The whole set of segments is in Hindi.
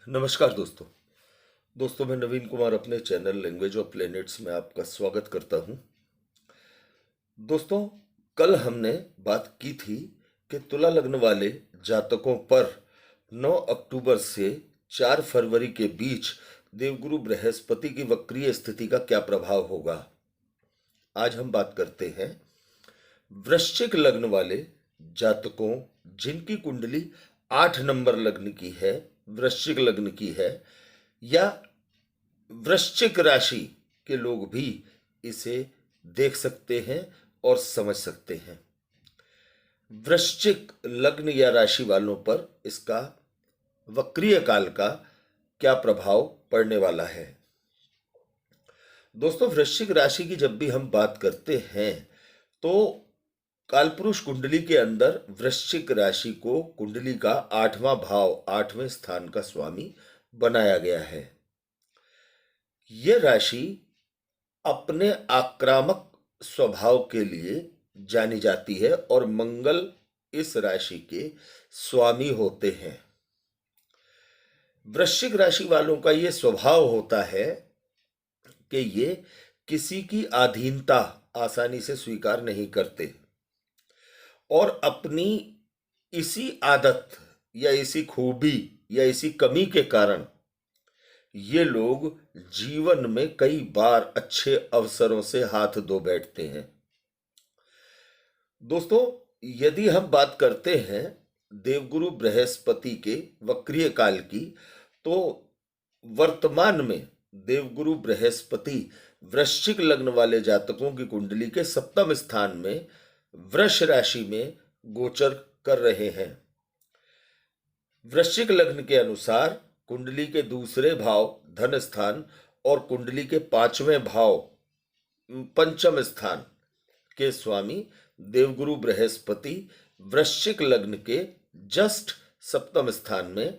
नमस्कार दोस्तों। मैं नवीन कुमार अपने चैनल लैंग्वेज ऑफ प्लैनेट्स में आपका स्वागत करता हूं। दोस्तों, कल हमने बात की थी कि तुला लग्न वाले जातकों पर 9 अक्टूबर से 4 फरवरी के बीच देवगुरु बृहस्पति की वक्रीय स्थिति का क्या प्रभाव होगा। आज हम बात करते हैं वृश्चिक लग्न वाले जातकों जिनकी कुंडली 8 नंबर लग्न की है, वृश्चिक लग्न की है, या वृश्चिक राशि के लोग भी इसे देख सकते हैं और समझ सकते हैं। वृश्चिक लग्न या राशि वालों पर इसका वक्रीय काल का क्या प्रभाव पड़ने वाला है। दोस्तों, वृश्चिक राशि की जब भी हम बात करते हैं तो कालपुरुष कुंडली के अंदर वृश्चिक राशि को कुंडली का 8वां भाव, 8वें स्थान का स्वामी बनाया गया है। यह राशि अपने आक्रामक स्वभाव के लिए जानी जाती है और मंगल इस राशि के स्वामी होते हैं। वृश्चिक राशि वालों का यह स्वभाव होता है कि ये किसी की अधीनता आसानी से स्वीकार नहीं करते और अपनी इसी आदत या इसी खूबी या इसी कमी के कारण ये लोग जीवन में कई बार अच्छे अवसरों से हाथ धो बैठते हैं। दोस्तों, यदि हम बात करते हैं देवगुरु बृहस्पति के वक्रीय काल की, तो वर्तमान में देवगुरु बृहस्पति वृश्चिक लग्न वाले जातकों की कुंडली के 7वें स्थान में वृष राशि में गोचर कर रहे हैं। वृश्चिक लग्न के अनुसार कुंडली के दूसरे भाव धन स्थान और कुंडली के 5वें भाव पंचम स्थान के स्वामी देवगुरु बृहस्पति वृश्चिक लग्न के जस्ट 7वें स्थान में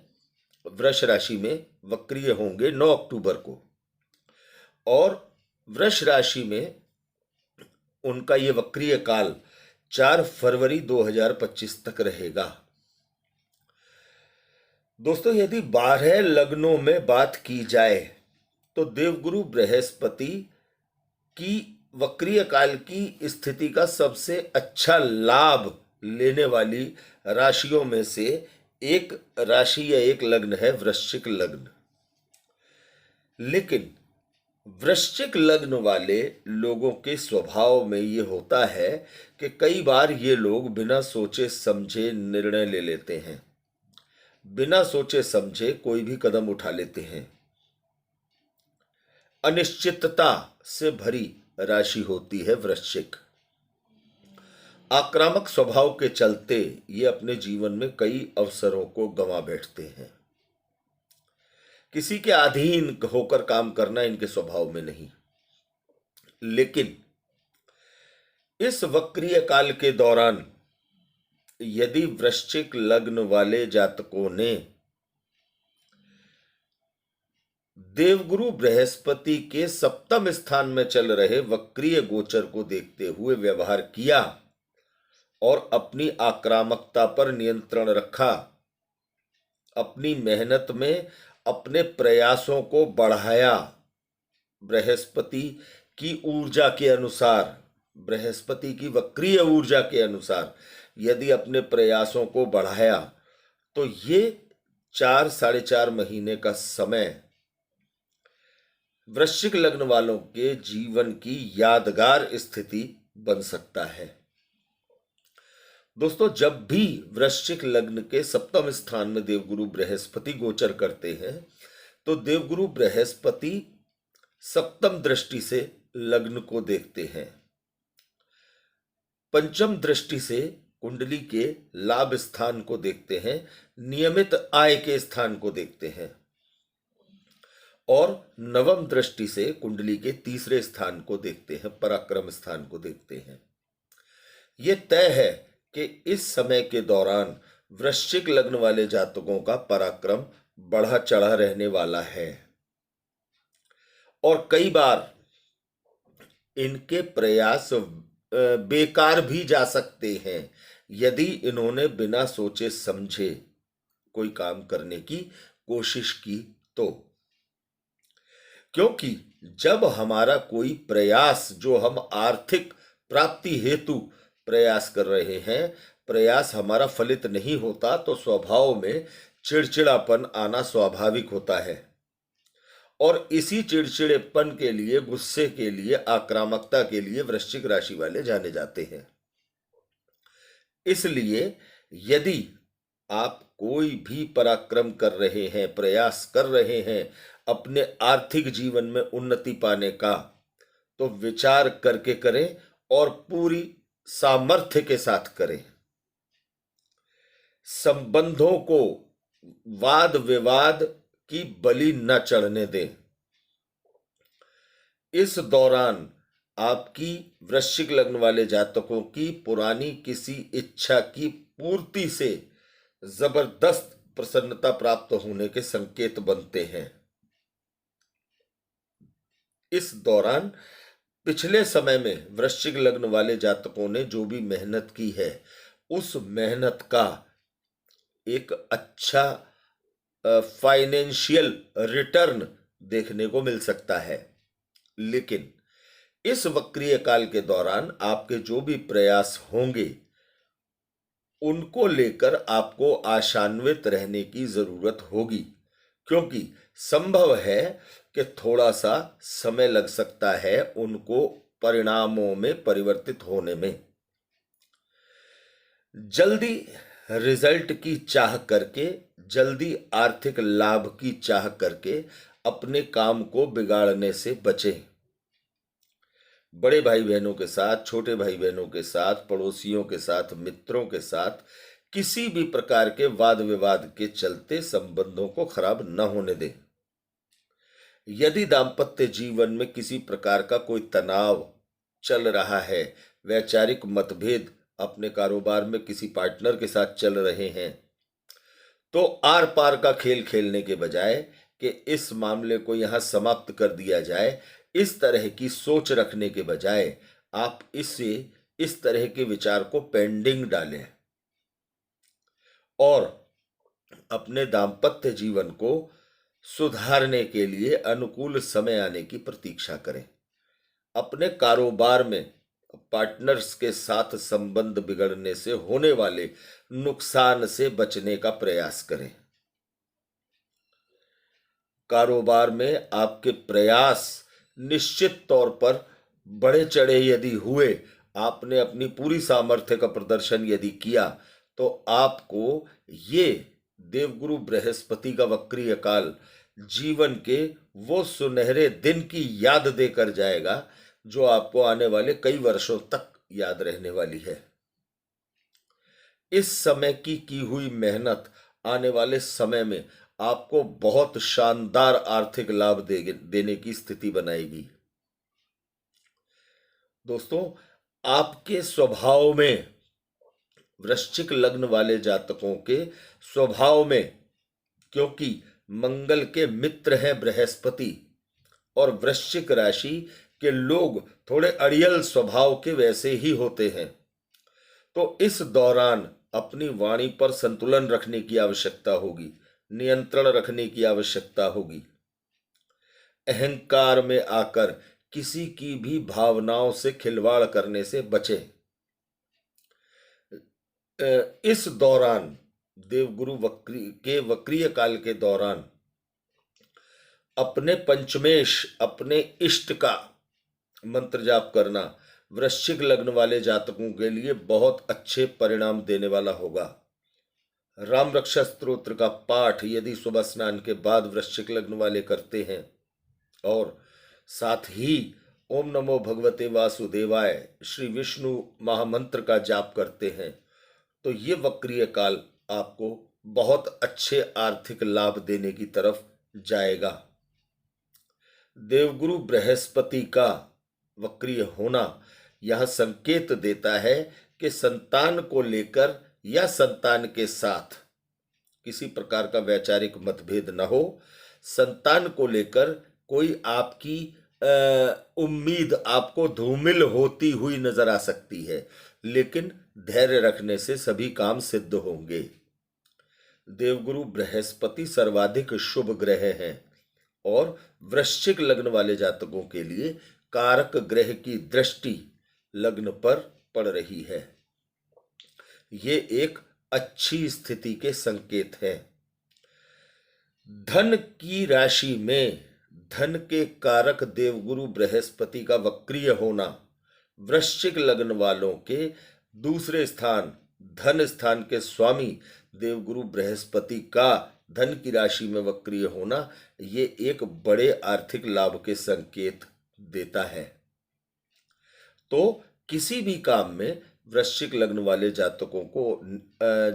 वृष राशि में वक्रीय होंगे 9 अक्टूबर को, और वृष राशि में उनका ये वक्रीय काल 4 फरवरी 2025 तक रहेगा। दोस्तों, यदि 12 लग्नों में बात की जाए तो देवगुरु बृहस्पति की वक्रीय काल की स्थिति का सबसे अच्छा लाभ लेने वाली राशियों में से एक राशि या एक लग्न है वृश्चिक लग्न। लेकिन वृश्चिक लग्न वाले लोगों के स्वभाव में ये होता है कि कई बार ये लोग बिना सोचे समझे निर्णय ले लेते हैं, बिना सोचे समझे कोई भी कदम उठा लेते हैं। अनिश्चितता से भरी राशि होती है वृश्चिक। आक्रामक स्वभाव के चलते ये अपने जीवन में कई अवसरों को गंवा बैठते हैं। किसी के अधीन होकर काम करना इनके स्वभाव में नहीं। लेकिन इस वक्रीय काल के दौरान यदि वृश्चिक लग्न वाले जातकों ने देवगुरु बृहस्पति के 7वें स्थान में चल रहे वक्रीय गोचर को देखते हुए व्यवहार किया और अपनी आक्रामकता पर नियंत्रण रखा, अपनी मेहनत में अपने प्रयासों को बढ़ाया, बृहस्पति की ऊर्जा के अनुसार, बृहस्पति की वक्रीय ऊर्जा के अनुसार यदि अपने प्रयासों को बढ़ाया, तो ये 4-4.5 महीने का समय वृश्चिक लग्न वालों के जीवन की यादगार स्थिति बन सकता है। दोस्तों, जब भी वृश्चिक लग्न के 7वें स्थान में देवगुरु बृहस्पति गोचर करते हैं तो देवगुरु बृहस्पति 7म दृष्टि से लग्न को देखते हैं, पंचम दृष्टि से कुंडली के लाभ स्थान को देखते हैं, नियमित आय के स्थान को देखते हैं, और 9वीं दृष्टि से कुंडली के तीसरे स्थान को देखते हैं, पराक्रम स्थान को देखते हैं। यह तय है कि इस समय के दौरान वृश्चिक लग्न वाले जातकों का पराक्रम बढ़ा चढ़ा रहने वाला है और कई बार इनके प्रयास बेकार भी जा सकते हैं यदि इन्होंने बिना सोचे समझे कोई काम करने की कोशिश की तो। क्योंकि जब हमारा कोई प्रयास, जो हम आर्थिक प्राप्ति हेतु प्रयास कर रहे हैं, प्रयास हमारा फलित नहीं होता तो स्वभाव में चिड़चिड़ापन आना स्वाभाविक होता है। और इसी चिड़चिड़ेपन के लिए, गुस्से के लिए, आक्रामकता के लिए वृश्चिक राशि वाले जाने जाते हैं। इसलिए यदि आप कोई भी पराक्रम कर रहे हैं, प्रयास कर रहे हैं अपने आर्थिक जीवन में उन्नति पाने का, तो विचार करके करें और पूरी सामर्थ्य के साथ करें। संबंधों को वाद विवाद की बलि न चढ़ने दें। इस दौरान आपकी वृश्चिक लग्न वाले जातकों की पुरानी किसी इच्छा की पूर्ति से जबरदस्त प्रसन्नता प्राप्त होने के संकेत बनते हैं। इस दौरान पिछले समय में वृश्चिक लग्न वाले जातकों ने जो भी मेहनत की है, उस मेहनत का एक अच्छा फाइनेंशियल रिटर्न देखने को मिल सकता है। लेकिन इस वक्रीय काल के दौरान आपके जो भी प्रयास होंगे, उनको लेकर आपको आशान्वित रहने की जरूरत होगी, क्योंकि संभव है कि थोड़ा सा समय लग सकता है उनको परिणामों में परिवर्तित होने में। जल्दी रिजल्ट की चाह करके, जल्दी आर्थिक लाभ की चाह करके अपने काम को बिगाड़ने से बचें। बड़े भाई बहनों के साथ, छोटे भाई बहनों के साथ, पड़ोसियों के साथ, मित्रों के साथ किसी भी प्रकार के वाद विवाद के चलते संबंधों को खराब न होने दें। यदि दाम्पत्य जीवन में किसी प्रकार का कोई तनाव चल रहा है, वैचारिक मतभेद अपने कारोबार में किसी पार्टनर के साथ चल रहे हैं, तो आर पार का खेल खेलने के बजाय कि इस मामले को यहां समाप्त कर दिया जाए, इस तरह की सोच रखने के बजाय आप इस तरह के विचार को पेंडिंग डालें और अपने दाम्पत्य जीवन को सुधारने के लिए अनुकूल समय आने की प्रतीक्षा करें। अपने कारोबार में पार्टनर्स के साथ संबंध बिगड़ने से होने वाले नुकसान से बचने का प्रयास करें। कारोबार में आपके प्रयास निश्चित तौर पर बढ़े चढ़े यदि हुए, आपने अपनी पूरी सामर्थ्य का प्रदर्शन यदि किया, तो आपको ये देवगुरु बृहस्पति का वक्रीय काल जीवन के वो सुनहरे दिन की याद देकर जाएगा जो आपको आने वाले कई वर्षों तक याद रहने वाली है। इस समय की हुई मेहनत आने वाले समय में आपको बहुत शानदार आर्थिक लाभ देने की स्थिति बनाएगी। दोस्तों, आपके स्वभाव में, वृश्चिक लग्न वाले जातकों के स्वभाव में, क्योंकि मंगल के मित्र हैं बृहस्पति और वृश्चिक राशि के लोग थोड़े अड़ियल स्वभाव के वैसे ही होते हैं, तो इस दौरान अपनी वाणी पर संतुलन रखने की आवश्यकता होगी, नियंत्रण रखने की आवश्यकता होगी। अहंकार में आकर किसी की भी भावनाओं से खिलवाड़ करने से बचें। इस दौरान देवगुरु वक्रीय काल के दौरान अपने पंचमेश, अपने इष्ट का मंत्र जाप करना वृश्चिक लग्न वाले जातकों के लिए बहुत अच्छे परिणाम देने वाला होगा। राम रक्षा स्तोत्र का पाठ यदि सुबह स्नान के बाद वृश्चिक लग्न वाले करते हैं और साथ ही ओम नमो भगवते वासुदेवाय श्री विष्णु महामंत्र का जाप करते हैं, तो ये वक्रीय काल आपको बहुत अच्छे आर्थिक लाभ देने की तरफ जाएगा। देवगुरु बृहस्पति का वक्रीय होना यह संकेत देता है कि संतान को लेकर या संतान के साथ किसी प्रकार का वैचारिक मतभेद न हो। संतान को लेकर कोई आपकी उम्मीद आपको धूमिल होती हुई नजर आ सकती है, लेकिन धैर्य रखने से सभी काम सिद्ध होंगे। देवगुरु बृहस्पति सर्वाधिक शुभ ग्रह हैं और वृश्चिक लग्न वाले जातकों के लिए कारक ग्रह की दृष्टि लग्न पर पड़ रही है। ये एक अच्छी स्थिति के संकेत हैं। धन की राशि में धन के कारक देवगुरु बृहस्पति का वक्रीय होना, वृश्चिक लग्न वालों के दूसरे स्थान धन स्थान के स्वामी देवगुरु बृहस्पति का धन की राशि में वक्रीय होना, ये एक बड़े आर्थिक लाभ के संकेत देता है। तो किसी भी काम में वृश्चिक लग्न वाले जातकों को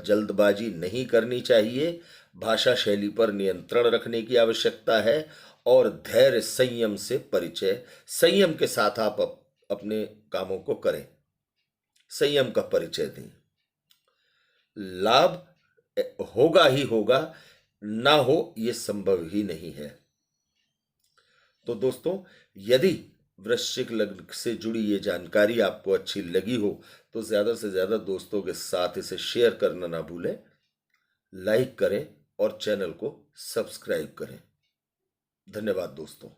जल्दबाजी नहीं करनी चाहिए। भाषा शैली पर नियंत्रण रखने की आवश्यकता है और धैर्य संयम से परिचय, संयम के साथ आप अपने कामों को करें, संयम का परिचय दें। लाभ होगा ही होगा, ना हो ये संभव ही नहीं है। तो दोस्तों, यदि वृश्चिक लग्न से जुड़ी ये जानकारी आपको अच्छी लगी हो तो ज़्यादा से ज़्यादा दोस्तों के साथ इसे शेयर करना ना भूलें, लाइक करें और चैनल को सब्सक्राइब करें। धन्यवाद दोस्तों।